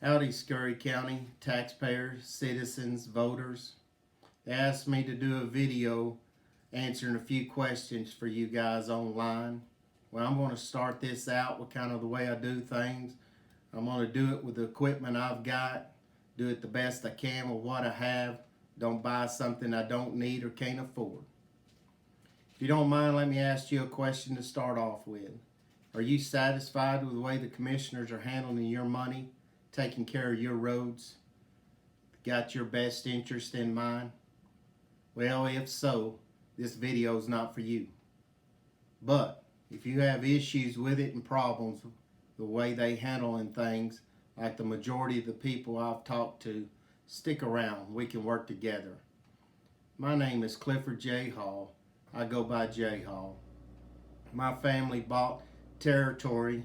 Howdy, Scurry County taxpayers, citizens, voters. They asked me to do a video answering a few questions for you guys online. Well, I'm going to start this out with kind of the way I do things. I'm going to do it with the equipment I've got, do it the best I can with what I have. Don't buy something I don't need or can't afford. If you don't mind, let me ask you a question to start off with. Are you satisfied with the way the commissioners are handling your money, taking care of your roads, got your best interest in mind? Well, if so, this video is not for you. But if you have issues with it and problems, the way they handling things, like the majority of the people I've talked to, stick around. We can work together. My name is Clifford J. Hall. I go by J. Hall. My family bought territory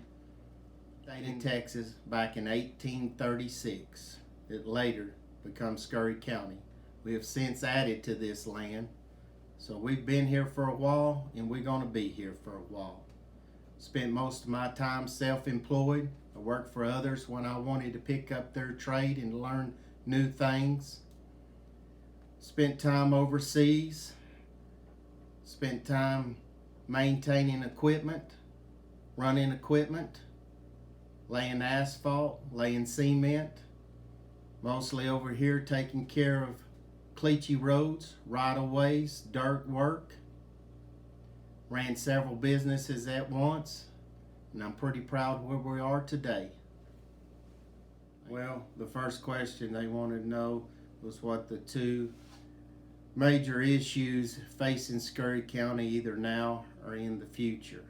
in Texas back in 1836. It later became Scurry County. We have since added to this land. So we've been here for a while and we're going to be here for a while. Spent most of my time self-employed. I worked for others when I wanted to pick up their trade and learn new things. Spent time overseas. Spent time maintaining equipment, running equipment, laying asphalt, laying cement. Mostly over here taking care of cleachy roads, right-of-ways, dirt work. Ran several businesses at once, and I'm pretty proud where we are today. Well, the first question they wanted to know was what the two major issues facing Scurry County either now or in the future.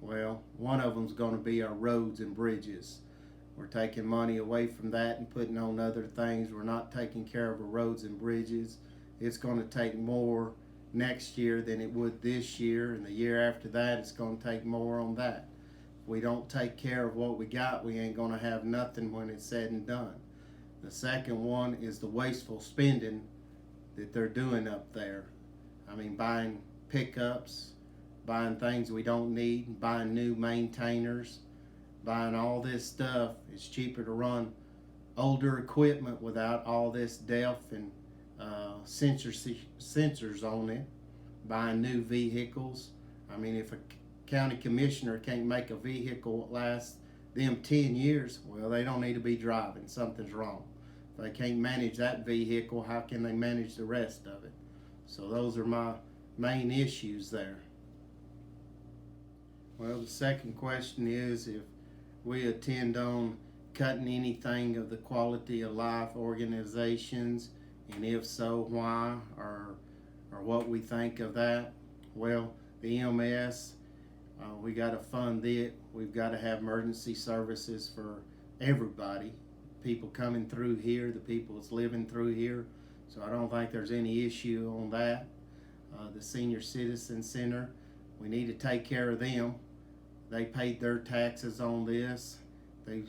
Well, one of them is going to be our roads and bridges. We're taking money away from that and putting on other things. We're not taking care of our roads and bridges. It's going to take more next year than it would this year, and the year after that it's going to take more on that. If we don't take care of what we got, we ain't going to have nothing when it's said and done. The second one is the wasteful spending that they're doing up there. I mean, buying pickups, buying things we don't need, buying new maintainers, buying all this stuff. It's cheaper to run older equipment without all this DEF and sensors on it. Buying new vehicles. I mean, if a county commissioner can't make a vehicle last them 10 years, well, they don't need to be driving. Something's wrong. If they can't manage that vehicle, how can they manage the rest of it? So those are my main issues there. Well, the second question is if we attend on cutting anything of the quality of life organizations, and if so, why, or what we think of that. Well, the EMS, we got to fund it. We've got to have emergency services for everybody. People coming through here, the people that's living through here. So I don't think there's any issue on that. The Senior Citizen Center, we need to take care of them. They paid their taxes on this. They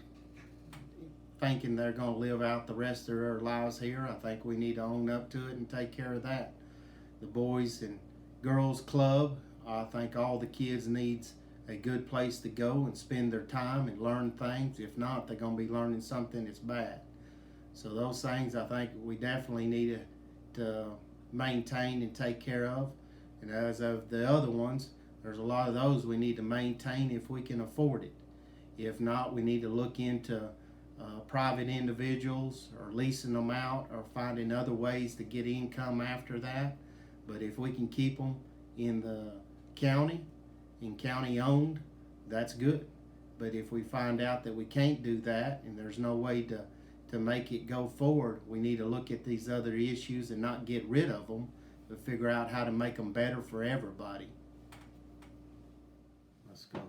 thinking they're going to live out the rest of their lives here. I think we need to own up to it and take care of that. The Boys and Girls Club, I think all the kids needs a good place to go and spend their time and learn things. If not, they're going to be learning something that's bad. So those things I think we definitely need to maintain and take care of. And as of the other ones, there's a lot of those we need to maintain if we can afford it. If not, we need to look into private individuals or leasing them out or finding other ways to get income after that. But if we can keep them in the county and county owned, that's good. But if we find out that we can't do that and there's no way to make it go forward, we need to look at these other issues and not get rid of them, but figure out how to make them better for everybody. Let's go.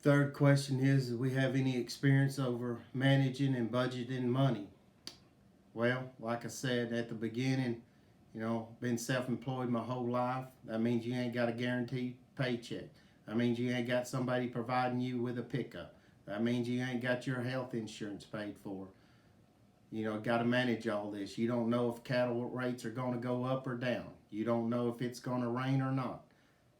Third question is, do we have any experience over managing and budgeting money? Well, like I said at the beginning, been self-employed my whole life. That means you ain't got a guaranteed paycheck. That means you ain't got somebody providing you with a pickup. That means you ain't got your health insurance paid for. Got to manage all this. You don't know if cattle rates are going to go up or down. You don't know if it's going to rain or not.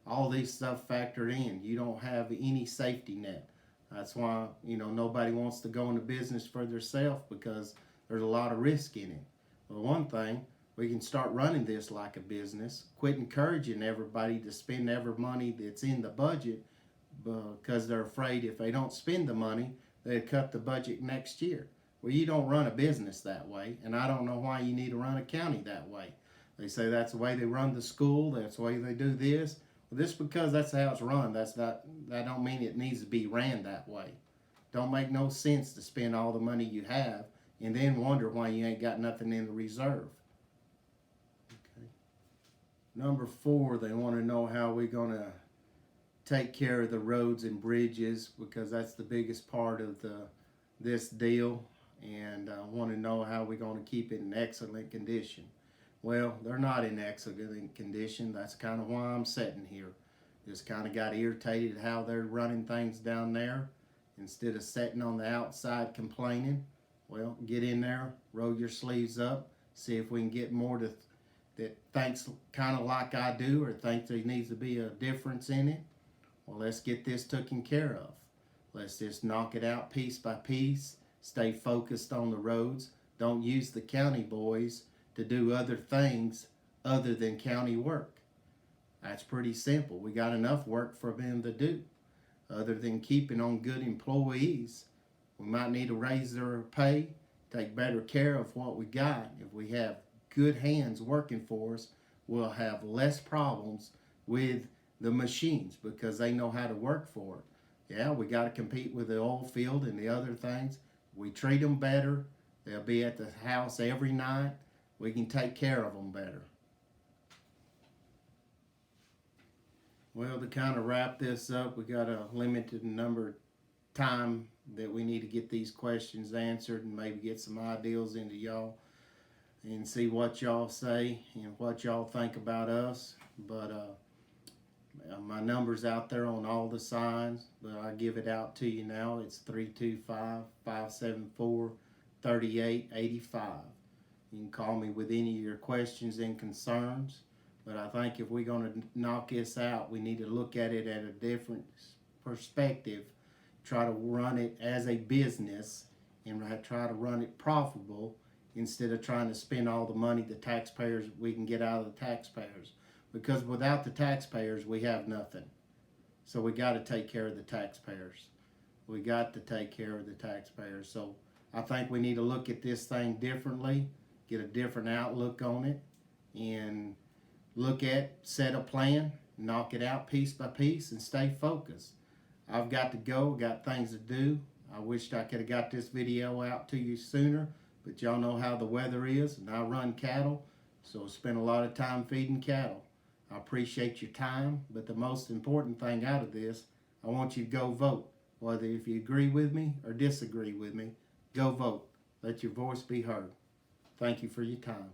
All these stuff factored in. You don't have any safety net. That's why, nobody wants to go into business for themselves, because there's a lot of risk in it. Well, one thing, we can start running this like a business. Quit encouraging everybody to spend every money that's in the budget, because they're afraid if they don't spend the money, they'll cut the budget next year. Well, you don't run a business that way, and I don't know why you need to run a county that way. They say that's the way they run the school, that's the way they do this. Well, just because that's how it's run, that don't mean it needs to be ran that way. Don't make no sense to spend all the money you have and then wonder why you ain't got nothing in the reserve. Okay. Number 4, they want to know how we're going to take care of the roads and bridges, because that's the biggest part of this deal, and want to know how we're going to keep it in excellent condition. Well, they're not in excellent condition. That's kind of why I'm sitting here. Just kind of got irritated how they're running things down there. Instead of sitting on the outside complaining, well, get in there, roll your sleeves up, see if we can get more that thinks kind of like I do, or thinks there needs to be a difference in it. Well, let's get this taken care of. Let's just knock it out piece by piece. Stay focused on the roads. Don't use the county boys to do other things other than county work. That's pretty simple. We got enough work for them to do. Other than keeping on good employees, we might need to raise their pay, take better care of what we got. If we have good hands working for us, we'll have less problems with the machines, because they know how to work for it. Yeah, we got to compete with the oil field and the other things. We treat them better. They'll be at the house every night. We can take care of them better. Well, to kind of wrap this up, we got a limited number of time that we need to get these questions answered, and maybe get some ideas into y'all and see what y'all say and what y'all think about us. But my number's out there on all the signs, but I give it out to you now. It's 325-574-3885. You can call me with any of your questions and concerns. But I think if we're going to knock this out, we need to look at it at a different perspective. Try to run it as a business and try to run it profitable, instead of trying to spend all the money we can get out of the taxpayers. Because without the taxpayers, we have nothing. So we got to take care of the taxpayers. We got to take care of the taxpayers. So I think we need to look at this thing differently, get a different outlook on it, and set a plan, knock it out piece by piece, and stay focused. I've got to go, got things to do. I wished I could have got this video out to you sooner, but y'all know how the weather is, and I run cattle, so I spend a lot of time feeding cattle. I appreciate your time, but the most important thing out of this, I want you to go vote. Whether if you agree with me or disagree with me, go vote. Let your voice be heard. Thank you for your time.